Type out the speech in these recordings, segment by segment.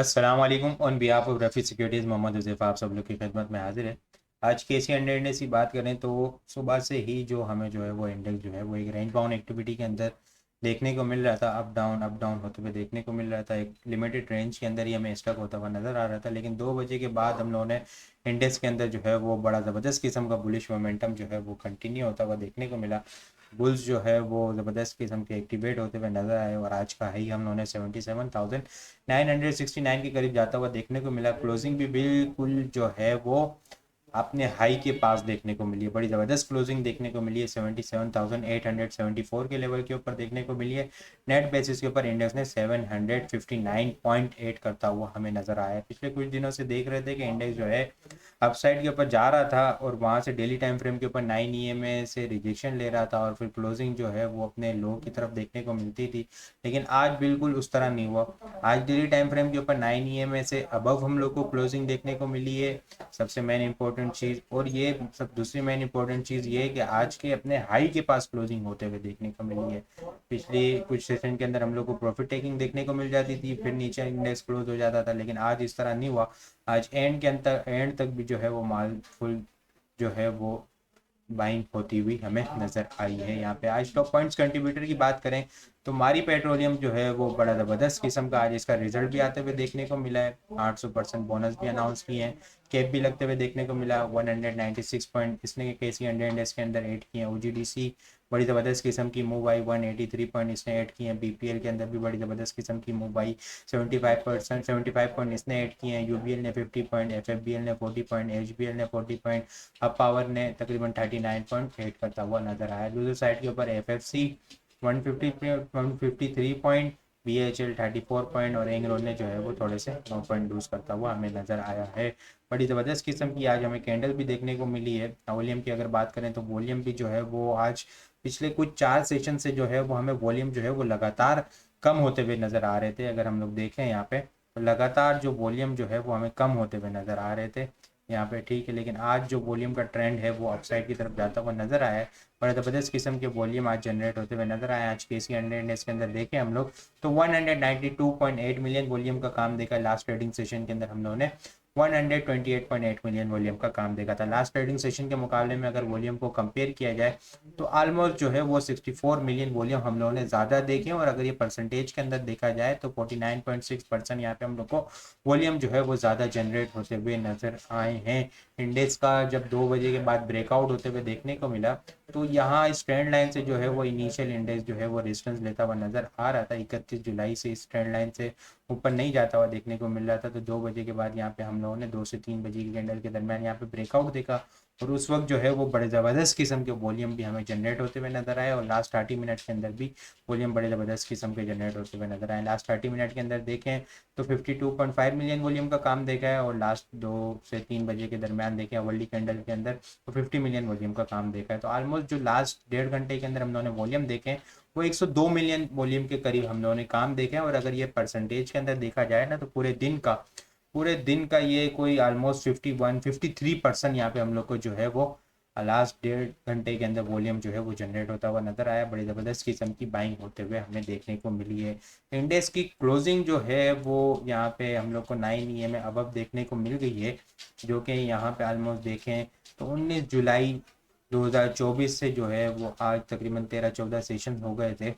अस्सलाम वालेकुम। On behalf of Rafi securities Mohammed Huzaifa आप सब लोग की खिदमत में हाजिर है। आज के सी हंड्रेड इंडेक्स की बात करें तो सुबह से ही जो हमें जो है वो इंडेक्स जो है वो एक रेंज बाउंड एक्टिविटी के अंदर देखने को मिल रहा था। अप डाउन होते हुए देखने को मिल रहा था। एक लिमिटेड रेंज के अंदर ही हमें स्टक होता हुआ नज़र आ रहा था, लेकिन 2 बजे के बाद हम लोगों ने इंडेक्स के अंदर जो है वो बड़ा ज़बरदस्त किस्म का बुलिश मोमेंटम जो है वो कंटिन्यू होता हुआ देखने को मिला। बुल्स जो है वो ज़बरदस्त किस्म के एक्टिवेट होते हुए नजर आए और आज का हाई हम लोगों ने 77,969 के करीब जाता हुआ देखने को मिला। क्लोजिंग भी बिल्कुल जो है वो अपने हाई के पास देखने को मिली है। बड़ी ज़बरदस्त क्लोजिंग देखने को मिली है। 77,874 के लेवल के ऊपर देखने को मिली है। नेट बेसिस के ऊपर इंडेक्स ने 759.8 करता हुआ हमें नज़र आया है। पिछले कुछ दिनों से देख रहे थे कि इंडेक्स जो है अपसाइड के ऊपर जा रहा था और वहाँ से डेली टाइम फ्रेम के ऊपर 9 EMA से रिजेक्शन ले रहा था और फिर क्लोजिंग जो है वो अपने लो की तरफ देखने को मिलती थी, लेकिन आज बिल्कुल उस तरह नहीं हुआ। आज डेली टाइम फ्रेम के ऊपर 9 EMA से अबव हम लोग को क्लोजिंग देखने को मिली है। सबसे मेन इंपॉर्टेंट चीज़ और ये सब दूसरी मेन इंपॉर्टेंट चीज़ ये है कि आज के अपने हाई के पास क्लोजिंग होते हुए देखने को मिली है। पिछले कुछ सेशन के अंदर हम लोग को प्रॉफिट टेकिंग देखने को मिल जाती थी, फिर नीचे इंडेक्स क्लोज हो जाता था, लेकिन आज इस तरह नहीं हुआ। आज एंड के अंदर एंड तक भी जो है वो माल फुल जो है वो बाइंग होती हुई हमें नज़र आई है। यहाँ पे आज टॉप पॉइंट्स कंट्रीब्यूटर की बात करें तो मारी पेट्रोलियम जो है वो बड़ा ज़बरदस्त किस्म का आज इसका रिजल्ट भी आते हुए देखने को मिला है। 800% बोनस भी अनाउंस किए हैं, कैप भी लगते हुए देखने को मिला। 196 पॉइंट इसने KC 100 इंडेक्स के अंदर ऐड किए हैं। OGDC बड़ी ज़बरदस्त किस्म की मूव आई, 183 पॉइंट इसने ऐड किए हैं। BPL के अंदर भी बड़ी ज़बरदस्त किस्म की मूव आई, 75 पॉइंट इसने ऐड किए हैं। UBL ने 50 पॉइंट, FFBL ने 40 पॉइंट, HBL ने 40 पॉइंट, अब पावर ने तकरीबन 39.8 करता हुआ नजर आया। लूजर साइड के ऊपर FFC 153 पॉइंट, BHL 34 पॉइंट और एंगरोल ने जो है वो थोड़े से 9 पॉइंट लूज करता हुआ हमें नजर आया है। बड़ी ज़बरदस्त किस्म की आज हमें कैंडल भी देखने को मिली है। वॉल्यूम की अगर बात करें तो वॉल्यूम भी जो है वो आज पिछले कुछ 4 सेशन से जो है वो हमें वॉल्यूम जो है वो लगातार कम होते हुए नज़र आ रहे थे। अगर हम लोग देखें यहाँ पे तो लगातार जो वॉल्यूम जो है वो हमें कम होते हुए नज़र आ रहे थे यहाँ पे, ठीक है, लेकिन आज जो वॉल्यूम का ट्रेंड है वो अपसाइड की तरफ जाता हुआ नजर आया है। बड़े ज़बरदस्त किस्म के वॉल्यूम आज जनरेट होते हुए नजर आए। आज KC 100 इंडेक्स के अंदर देखें हम लोग तो 192.8 मिलियन वॉल्यूम का काम देखा। लास्ट ट्रेडिंग सेशन के अंदर हम लोगों ने 128.8 मिलियन वॉल्यूम का काम देखा था। लास्ट ट्रेडिंग सेशन के मुकाबले में अगर वॉल्यूम को कंपेयर किया जाए तो ऑलमोस्ट जो है वो 64 मिलियन वॉल्यूम हम लोगों ने ज़्यादा देखे और अगर ये परसेंटेज के अंदर देखा जाए तो 49.6% यहाँ पे हम लोग को वॉल्यूम जो है वो ज़्यादा जनरेट होते हुए नज़र आए हैं। इंडेक्स का जब 2 बजे के बाद ब्रेकआउट होते हुए देखने को मिला तो यहाँ इस ट्रेंड लाइन से जो है वो इनिशियल इंडेक्स जो है वो रेजिस्टेंस लेता हुआ नज़र आ रहा था। 31 जुलाई से इस ट्रेंड लाइन से ऊपर नहीं जाता हुआ देखने को मिल रहा था, तो 2 बजे के बाद यहाँ पे हम लोगों ने 2 से 3 बजे की कैंडल के दरमियान यहाँ पे ब्रेकआउट देखा और उस वक्त जो है वो बड़े ज़बरदस्त किस्म के वॉल्यूम भी हमें जनरेट होते हुए नजर आए और लास्ट 30 मिनट के अंदर भी वॉल्यूम बड़े ज़बरदस्त किस्म के जनरेट होते हुए नजर आए। लास्ट 30 मिनट के अंदर देखें तो 52.5 मिलियन वॉल्यूम का काम देखा है और लास्ट 2 से 3 बजे के दरमियान देखें वर्ल्ड कैंडल के अंदर तो 50 मिलियन वॉल्यूम का काम देखा है। तो ऑलमोस्ट जो लास्ट 1.5 घंटे के अंदर हम लोगों ने वॉल्यूम देखे वो 102 मिलियन वॉल्यूम के करीब हम लोगों ने काम देखे हैं और अगर ये परसेंटेज के अंदर देखा जाए ना तो पूरे दिन का ये कोई ऑलमोस्ट 53% यहाँ पे हम लोग को जो है वो लास्ट 1.5 घंटे के अंदर वॉल्यूम जो है वो जनरेट होता हुआ नजर आया। बड़ी ज़बरदस्त किस्म की बाइंग होते हुए हमें देखने को मिली है। इंडेक्स की क्लोजिंग जो है वो यहाँ पे हम लोग को 9 EMA अबव देखने को मिल गई है, जो कि यहाँ पे ऑलमोस्ट देखें तो 19 जुलाई 2024 से जो है वो आज तकरीबन 13-14 सेशन हो गए थे।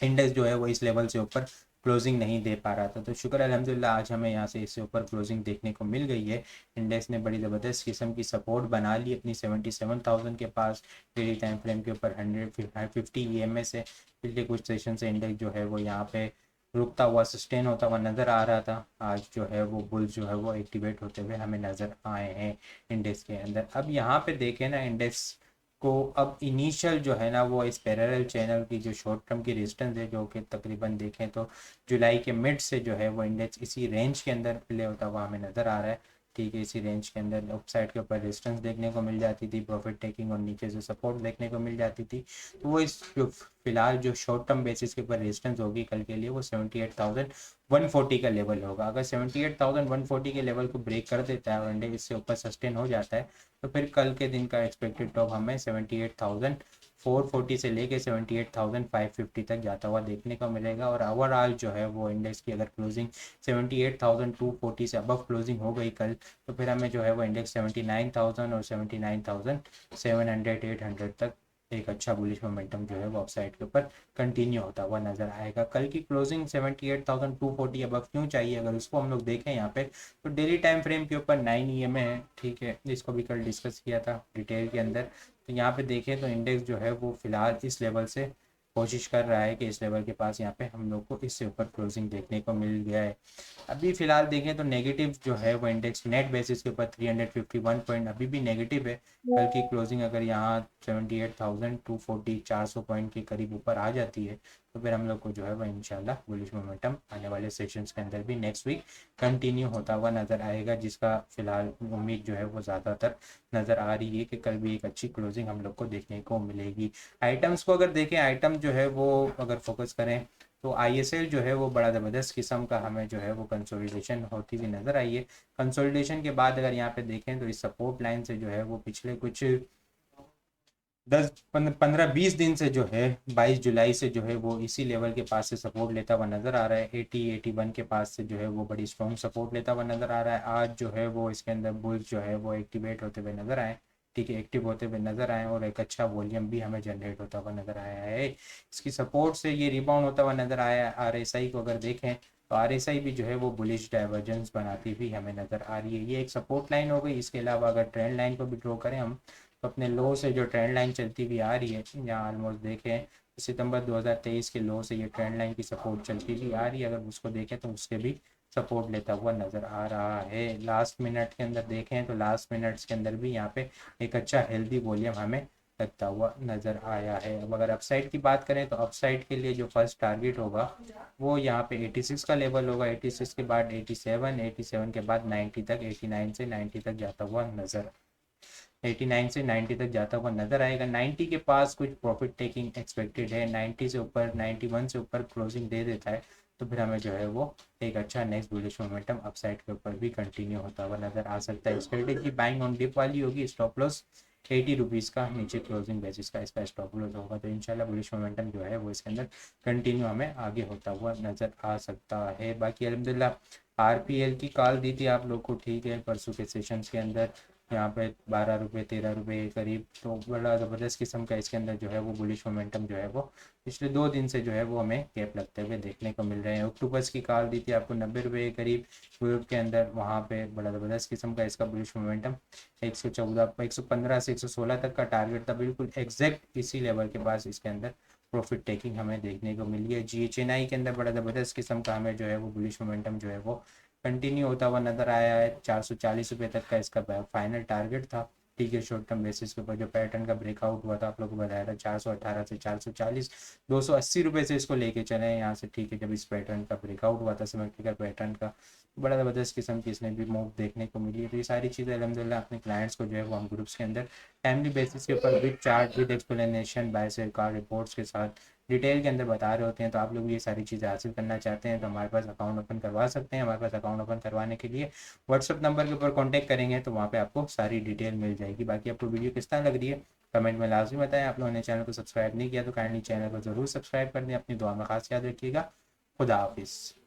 इंडेक्स जो है वो इस लेवल से ऊपर क्लोजिंग नहीं दे पा रहा था, तो शुक्र अल्हम्दुलिल्लाह आज हमें यहाँ से इससे ऊपर क्लोजिंग देखने को मिल गई है। इंडेक्स ने बड़ी ज़बरदस्त किस्म की सपोर्ट बना ली अपनी 77,000 के पास डेली टाइम फ्रेम के ऊपर 150 EMA से। पिछले कुछ सेशन से इंडेक्स जो है वो यहाँ पे रुकता हुआ सस्टेन होता हुआ नज़र आ रहा था। आज जो है वो बुल्स जो है वो एक्टिवेट होते हुए हमें नज़र आए हैं इंडेक्स के अंदर। अब यहाँ पे देखें ना इंडेक्स को, अब इनिशियल जो है ना वो इस पैरेलल चैनल की जो शॉर्ट टर्म की रेजिस्टेंस है जो कि तकरीबन देखें तो जुलाई के मिड से जो है वो इंडेक्स इसी रेंज के अंदर प्ले होता हुआ हमें नज़र आ रहा है। ठीक है, इसी रेंज के अंदर अपसाइड के ऊपर रेजिस्टेंस देखने को मिल जाती थी, प्रॉफिट टेकिंग और नीचे से सपोर्ट देखने को मिल जाती थी। तो वो इस जो फिलहाल जो शॉर्ट टर्म बेसिस के ऊपर रेजिस्टेंस होगी कल के लिए वो 78,140 का लेवल होगा। अगर 78,140 के लेवल को ब्रेक कर देता है और इंडेक्स इससे ऊपर सस्टेन हो जाता है तो फिर कल के दिन का एक्सपेक्टेड टॉप हमें 78,000 440 से लेके 78,550 तक जाता हुआ देखने को मिलेगा। और ओवरऑल जो है वो इंडेक्स की अगर क्लोजिंग 78,240 से अबव क्लोजिंग हो गई कल, तो फिर हमें जो है वो इंडेक्स 79,000 और 79,700 800 तक एक अच्छा बुलिश मोमेंटम जो है वो अपसाइड के ऊपर कंटिन्यू होता हुआ नजर आएगा। कल की क्लोजिंग 78,240 अबव क्यों चाहिए, अगर उसको हम लोग देखें यहाँ पे, तो डेली टाइम फ्रेम के ऊपर 9 EMA है, ठीक है, इसको भी कल डिस्कस किया था डिटेल के अंदर। तो यहाँ पे देखें तो इंडेक्स जो है वो फिलहाल इस लेवल से कोशिश कर रहा है कि इस लेवल के पास यहाँ पे हम लोग को इससे ऊपर क्लोजिंग देखने को मिल गया है। अभी फिलहाल देखें तो नेगेटिव जो है वो इंडेक्स नेट बेसिस के ऊपर 351 पॉइंट अभी भी नेगेटिव है। कल की क्लोजिंग अगर यहाँ 78,240 400 पॉइंट के करीब ऊपर आ जाती है, तो फिर हम लोग को जो है वो इंशाल्लाह बुलिश मोमेंटम आने वाले सेशंस के अंदर भी नेक्स्ट वीक कंटिन्यू होता हुआ नज़र आएगा, जिसका फिलहाल उम्मीद जो है वो ज़्यादातर नज़र आ रही है कि कल भी एक अच्छी क्लोजिंग हम लोग को देखने को मिलेगी। आइटम्स को अगर देखें, आइटम जो है वो अगर फोकस करें तो ISL जो है वो बड़ा ज़बरदस्त किस्म का हमें जो है वो कंसोलिडेशन होती हुई नज़र आई है। कंसोलिडेशन के बाद अगर यहाँ पे देखें तो इस सपोर्ट लाइन से जो है वो पिछले कुछ 15-20 दिन से जो है 22 जुलाई से जो है वो इसी लेवल के पास से सपोर्ट लेता हुआ नज़र आ रहा है। 80-81 के पास से जो है वो बड़ी स्ट्रॉन्ग सपोर्ट लेता हुआ नज़र आ रहा है। आज जो है वो इसके अंदर बुल्स जो है वो एक्टिवेट होते हुए नज़र आए, ठीक है, एक्टिव होते हुए नज़र आए और एक अच्छा वॉल्यूम भी हमें जनरेट होता हुआ नज़र आया है। इसकी सपोर्ट से ये रिबाउंड होता हुआ नज़र आया। RSI को अगर देखें तो RSI भी जो है वो बुलिश डाइवर्जेंस बनाती हुई हमें नज़र आ रही है। ये एक सपोर्ट लाइन हो गई। इसके अलावा अगर ट्रेंड लाइन को भी ड्रॉ करें हम, तो अपने लो से जो ट्रेंड लाइन चलती हुई आ रही है, यहाँ ऑलमोस्ट देखें सितंबर 2023 के लो से ये ट्रेंड लाइन की सपोर्ट चलती हुई आ रही है, अगर उसको देखें तो उसके भी सपोर्ट लेता हुआ नज़र आ रहा है। लास्ट मिनट के अंदर देखें तो लास्ट मिनट्स के अंदर भी यहाँ पे एक अच्छा हेल्दी वॉल्यूम हमें लगता हुआ नज़र आया है। अब अगर अपसाइड की बात करें तो अपसाइड के लिए जो फर्स्ट टारगेट होगा वो यहाँ पे 86 का लेवल होगा, 86 के बाद 87, 87 के बाद 90 तक, 89 से 90 तक जाता हुआ नज़र 89 से 90 तक जाता हुआ नजर आएगा। 90 के पास कुछ प्रॉफिट टेकिंग एक्सपेक्टेड है। 90 से ऊपर 91 से ऊपर क्लोजिंग दे देता है तो फिर हमें जो है वो एक अच्छा नेक्स्ट बुलिश मोमेंटम अपसाइड के ऊपर भी कंटिन्यू होता हुआ नजर आ सकता है। स्ट्रेटेजी बाइंग ऑन डिप वाली होगी। स्टॉप लॉस 80 रुपीज़ का नीचे क्लोजिंग बेसिस का इसका स्टॉप लॉस होगा, तो इंशाल्लाह बुलिश मोमेंटम जो है वो इसके अंदर कंटिन्यू हमें आगे होता हुआ नजर आ सकता है। बाकी अल्हम्दुलिल्लाह RPL की कॉल दी थी आप लोग को, ठीक है, परसों के सेशंस के अंदर यहाँ पे 12 रुपये 13 रुपये के करीब, तो बड़ा ज़बरदस्त किस्म का इसके अंदर जो है वो बुलिश मोमेंटम जो है वो पिछले 2 दिन से जो है वो हमें गैप लगते हुए देखने को मिल रहे हैं। अक्टूबर्स की कॉल दी थी आपको 90 रुपये के करीब यूरोप के अंदर, वहाँ पे बड़ा ज़बरदस्त किस्म का इसका बुलिश मोमेंटम 115 से 116 तक का टारगेट था, बिल्कुल एग्जैक्ट इसी लेवल के पास इसके अंदर प्रॉफिट टेकिंग हमें देखने को मिली है। GHNI के अंदर बड़ा ज़बरदस्त किस्म का हमें जो है वो बुलिश मोमेंटम जो है वो कंटिन्यू होता हुआ नजर आया है। 440 रुपये तक का इसका फाइनल टारगेट था, ठीक है, शॉर्ट टर्म बेसिस के ऊपर जो पैटर्न का ब्रेकआउट हुआ था आप लोगों को बताया था 418 से 440, 280 रुपये से इसको लेके चले हैं यहाँ से, ठीक है, जब इस पैटर्न का ब्रेकआउट हुआ था सिमेट्रिकल पैटर्न का, बड़ा ज़बरदस्त किस्म की इसने भी मूव देखने को मिली है। तो ये सारी चीज़ें अल्हम्दुलिल्लाह अपने क्लाइंट्स को जो है वो हम ग्रुप्स के अंदर टाइमली बेसिस के ऊपर with chart with explanation buy sell car reports के साथ डिटेल के अंदर बता रहे होते हैं। तो आप लोग ये सारी चीज़ें हासिल करना चाहते हैं तो हमारे पास अकाउंट ओपन करवा सकते हैं। हमारे पास अकाउंट ओपन करवाने के लिए व्हाट्सअप नंबर के ऊपर कॉन्टैक्ट करेंगे तो वहाँ पे आपको सारी डिटेल मिल जाएगी। बाकी आपको वीडियो किस तरह लग रही है कमेंट में लाजमी बताएं। आप लोगों ने चैनल को सब्सक्राइब नहीं किया तो काइंडली चैनल को ज़रूर सब्सक्राइब कर दें। अपनी दुआ में खास याद रखिएगा। खुदा हाफिज़।